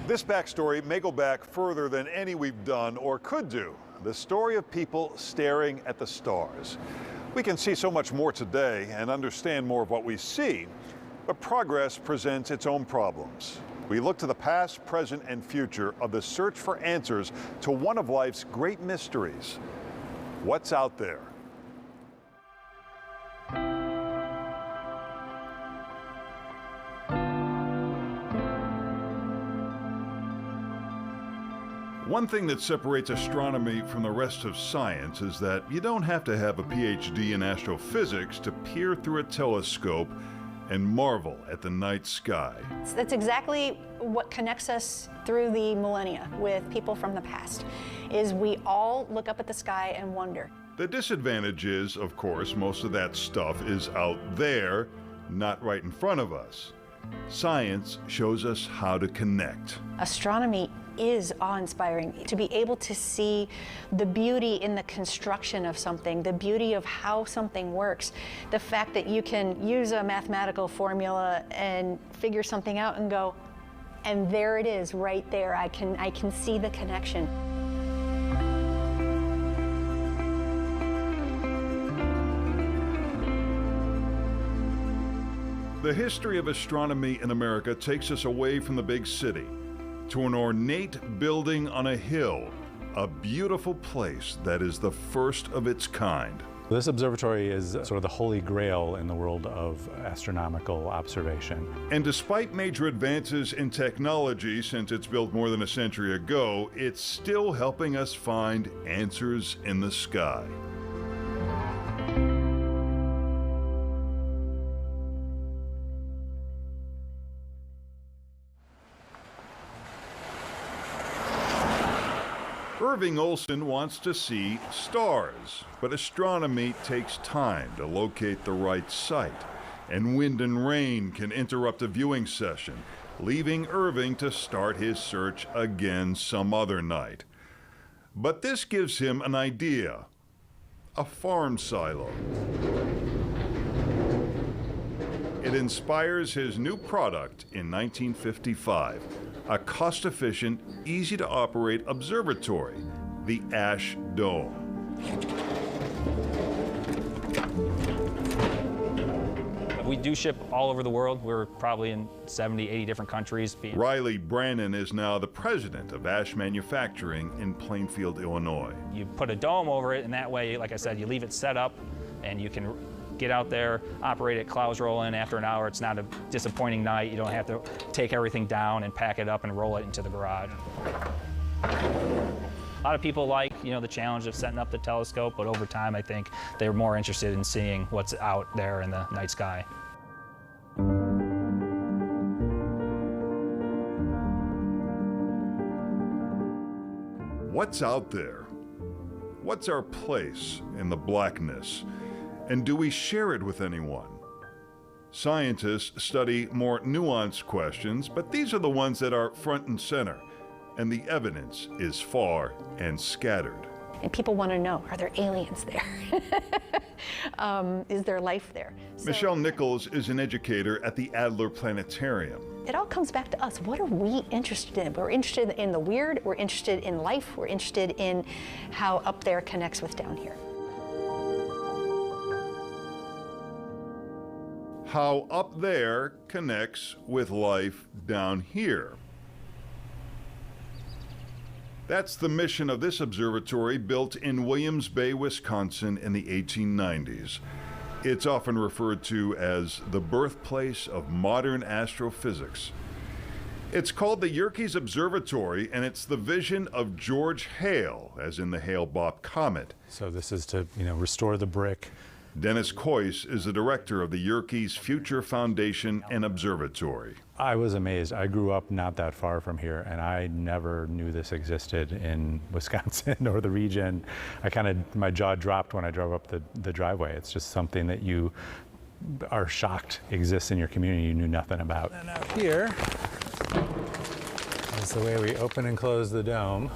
This backstory may go back further than any we've done or could do. The story of people staring at the stars. We can see so much more today and understand more of what we see, but progress presents its own problems. We look to the past, present, and future of the search for answers to one of life's great mysteries. What's out there? One thing that separates astronomy from the rest of science is that you don't have to have a PhD in astrophysics to peer through a telescope and marvel at the night sky. That's exactly what connects us through the millennia with people from the past, is we all look up at the sky and wonder. The disadvantage is, of course, most of that stuff is out there, not right in front of us. Science shows us how to connect. Astronomy is awe-inspiring. To be able to see the beauty in the construction of something, the beauty of how something works, the fact that you can use a mathematical formula and figure something out and go, and there it is right there. I can see the connection. The history of astronomy in America takes us away from the big city to an ornate building on a hill, a beautiful place that is the first of its kind. This observatory is sort of the holy grail in the world of astronomical observation. And despite major advances in technology since it's built more than a century ago, it's still helping us find answers in the sky. Irving Olson wants to see stars, but astronomy takes time to locate the right site, and wind and rain can interrupt a viewing session, leaving Irving to start his search again some other night. But this gives him an idea: a farm silo. It inspires his new product in 1955. A cost-efficient, easy-to-operate observatory, the Ash Dome. We do ship all over the world. We're probably in 70, 80 different countries. Riley Brannon is now the president of Ash Manufacturing in Plainfield, Illinois. You put a dome over it, and that way, like I said, you leave it set up, and you can get out there, operate it, clouds roll in. After an hour, it's not a disappointing night. You don't have to take everything down and pack it up and roll it into the garage. A lot of people like, the challenge of setting up the telescope, but over time, I think they're more interested in seeing what's out there in the night sky. What's out there? What's our place in the blackness? And do we share it with anyone? Scientists study more nuanced questions, but these are the ones that are front and center, and the evidence is far and scattered. And people want to know, are there aliens there? Is there life there? Michelle Nichols is an educator at the Adler Planetarium. It all comes back to us. What are we interested in? We're interested in the weird, we're interested in life, we're interested in how up there connects with down here. How up there connects with life down here. That's the mission of this observatory, built in Williams Bay, Wisconsin in the 1890s. It's often referred to as the birthplace of modern astrophysics. It's called the Yerkes Observatory, and it's the vision of George Hale, as in the Hale-Bopp comet. So this is to, restore the brick. Dennis Kois is the director of the Yerkes Future Foundation and Observatory. I was amazed. I grew up not that far from here, and I never knew this existed in Wisconsin or the region. My jaw dropped when I drove up the driveway. It's just something that you are shocked exists in your community you knew nothing about. And out here is the way we open and close the dome.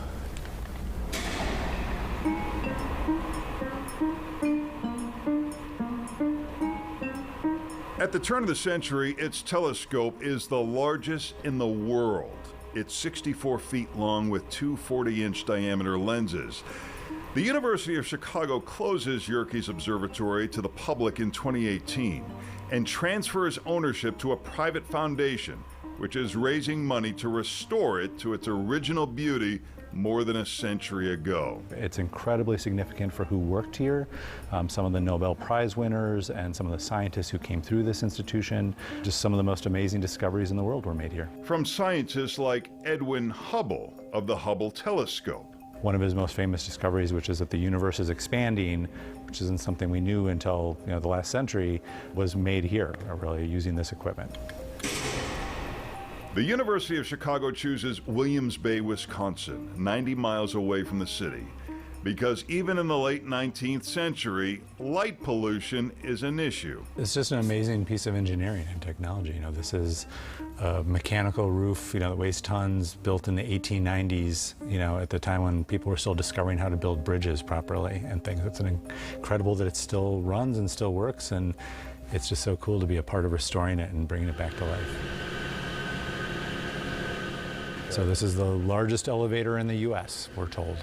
At the turn of the century, its telescope is the largest in the world. It's 64 feet long with two 40-inch diameter lenses. The University of Chicago closes Yerkes Observatory to the public in 2018 and transfers ownership to a private foundation, which is raising money to restore it to its original beauty more than a century ago. It's incredibly significant for who worked here, some of the Nobel Prize winners and some of the scientists who came through this institution. Just some of the most amazing discoveries in the world were made here. From scientists like Edwin Hubble of the Hubble telescope. One of his most famous discoveries, which is that the universe is expanding, which isn't something we knew until the last century, was made here, really using this equipment. The University of Chicago chooses Williams Bay, Wisconsin, 90 miles away from the city, because even in the late 19th century, light pollution is an issue. It's just an amazing piece of engineering and technology. This is a mechanical roof, that weighs tons, built in the 1890s, at the time when people were still discovering how to build bridges properly and things. It's incredible that it still runs and still works, and it's just so cool to be a part of restoring it and bringing it back to life. So this is the largest elevator in the U.S., we're told.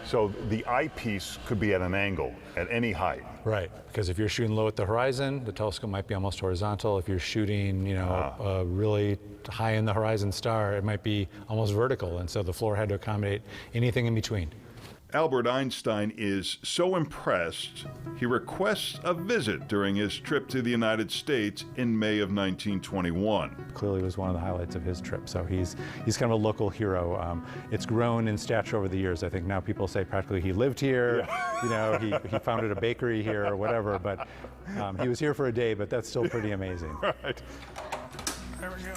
So the eyepiece could be at an angle, at any height. Right, because if you're shooting low at the horizon, the telescope might be almost horizontal. If you're shooting, a really high in the horizon star, it might be almost vertical, and so the floor had to accommodate anything in between. Albert Einstein is so impressed, he requests a visit during his trip to the United States in May of 1921. Clearly was one of the highlights of his trip, so he's kind of a local hero. It's grown in stature over the years. I think now people say practically he lived here, he founded a bakery here or whatever, but he was here for a day, but that's still pretty amazing. Right. There we go.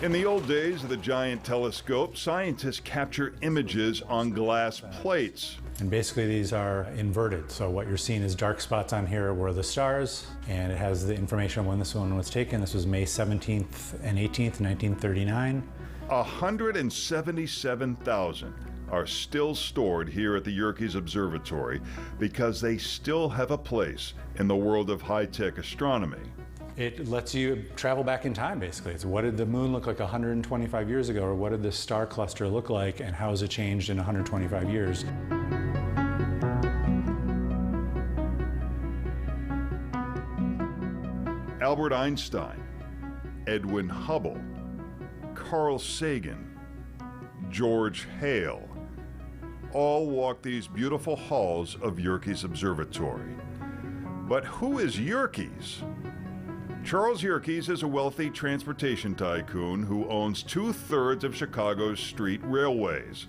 In the old days of the giant telescope, scientists capture images on glass plates. And basically these are inverted. So what you're seeing is dark spots on here were the stars, and it has the information on when this one was taken. This was May 17th and 18th, 1939. 177,000 are still stored here at the Yerkes Observatory because they still have a place in the world of high-tech astronomy. It lets you travel back in time, basically. It's what did the moon look like 125 years ago, or what did this star cluster look like, and how has it changed in 125 years? Albert Einstein, Edwin Hubble, Carl Sagan, George Hale, all walk these beautiful halls of Yerkes Observatory. But who is Yerkes? Charles Yerkes is a wealthy transportation tycoon who owns 2/3 of Chicago's street railways.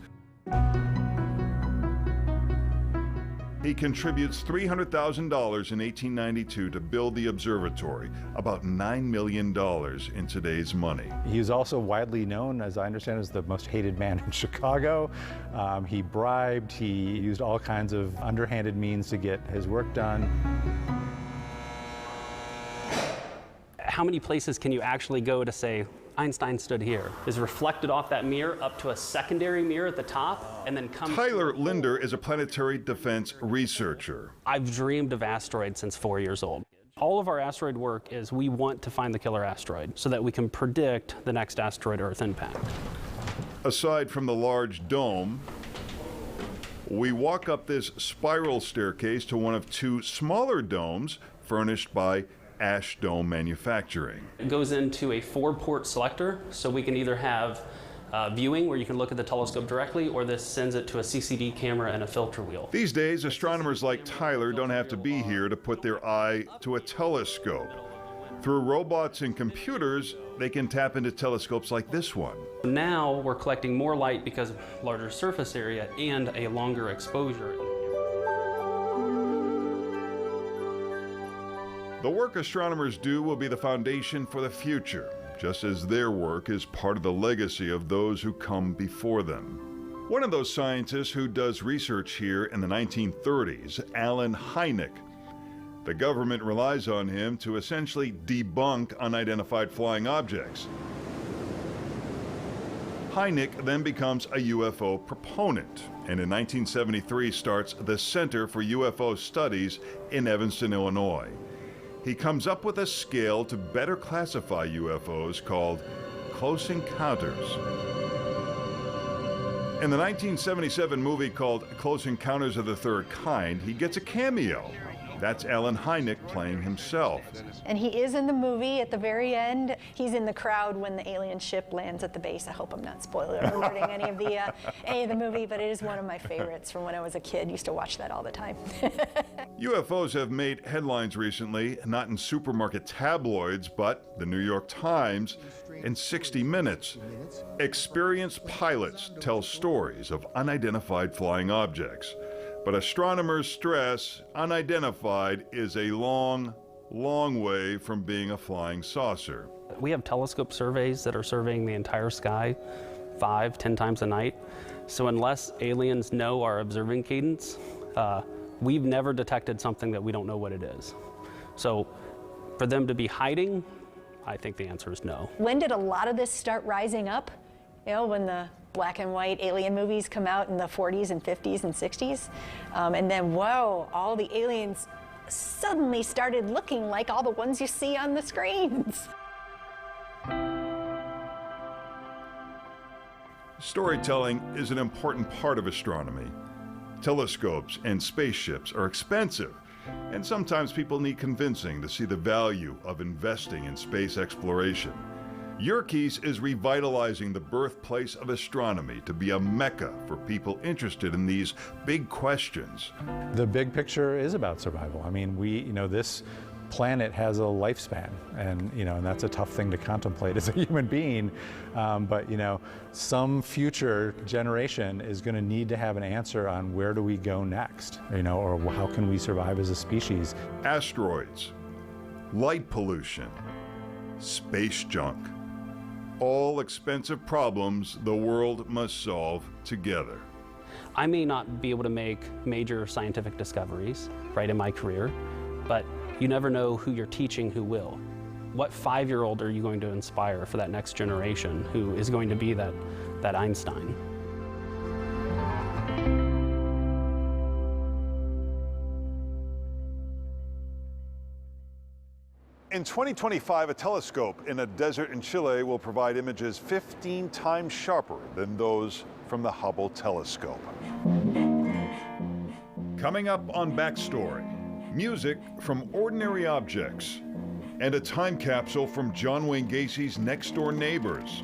He contributes $300,000 in 1892 to build the observatory, about $9 million in today's money. He was also widely known, as I understand, as the most hated man in Chicago. He bribed, he used all kinds of underhanded means to get his work done. How many places can you actually go to say, Einstein stood here? Is reflected off that mirror up to a secondary mirror at the top, and then comes... Tyler Linder is a planetary defense researcher. I've dreamed of asteroids since 4 years old. All of our asteroid work is we want to find the killer asteroid so that we can predict the next asteroid Earth impact. Aside from the large dome, we walk up this spiral staircase to one of two smaller domes furnished by Ash Dome Manufacturing. It goes into a 4-port selector, so we can either have viewing where you can look at the telescope directly, or this sends it to a CCD camera and a filter wheel. These days, astronomers like Tyler don't have to be here to put their eye to a telescope. Through robots and computers, they can tap into telescopes like this one. Now we're collecting more light because of larger surface area and a longer exposure. The work astronomers do will be the foundation for the future, just as their work is part of the legacy of those who come before them. One of those scientists who does research here in the 1930s, Allen Hynek. The government relies on him to essentially debunk unidentified flying objects. Hynek then becomes a UFO proponent, and in 1973 starts the Center for UFO Studies in Evanston, Illinois. he comes up with a scale to better classify UFOs called Close Encounters. In the 1977 movie called Close Encounters of the Third Kind, he gets a cameo. That's Alan Hynek playing himself. And he is in the movie at the very end. He's in the crowd when the alien ship lands at the base. I hope I'm not spoiler alerting any of the movie, but it is one of my favorites from when I was a kid. Used to watch that all the time. UFOs have made headlines recently, not in supermarket tabloids, but the New York Times and 60 Minutes. Experienced pilots tell stories of unidentified flying objects. But astronomers stress unidentified is a long, long way from being a flying saucer. We have telescope surveys that are surveying the entire sky 5-10 times a night. So unless aliens know our observing cadence, we've never detected something that we don't know what it is. So for them to be hiding, I think the answer is no. When did a lot of this start rising up? You know, when the black and white alien movies come out in the 40s and 50s and 60s. And then, whoa, all the aliens suddenly started looking like all the ones you see on the screens. Storytelling is an important part of astronomy. Telescopes and spaceships are expensive, and sometimes people need convincing to see the value of investing in space exploration. Yerkes is revitalizing the birthplace of astronomy to be a mecca for people interested in these big questions. The big picture is about survival. I mean, this planet has a lifespan, and that's a tough thing to contemplate as a human being. But some future generation is going to need to have an answer on where do we go next, or how can we survive as a species? Asteroids, light pollution, space junk. All expensive problems the world must solve together. I may not be able to make major scientific discoveries, right, in my career, but you never know who you're teaching who will. What 5-year-old are you going to inspire for that next generation who is going to be that Einstein? In 2025, a telescope in a desert in Chile will provide images 15 times sharper than those from the Hubble telescope. Coming up on Backstory, music from ordinary objects, and a time capsule from John Wayne Gacy's Next Door Neighbors.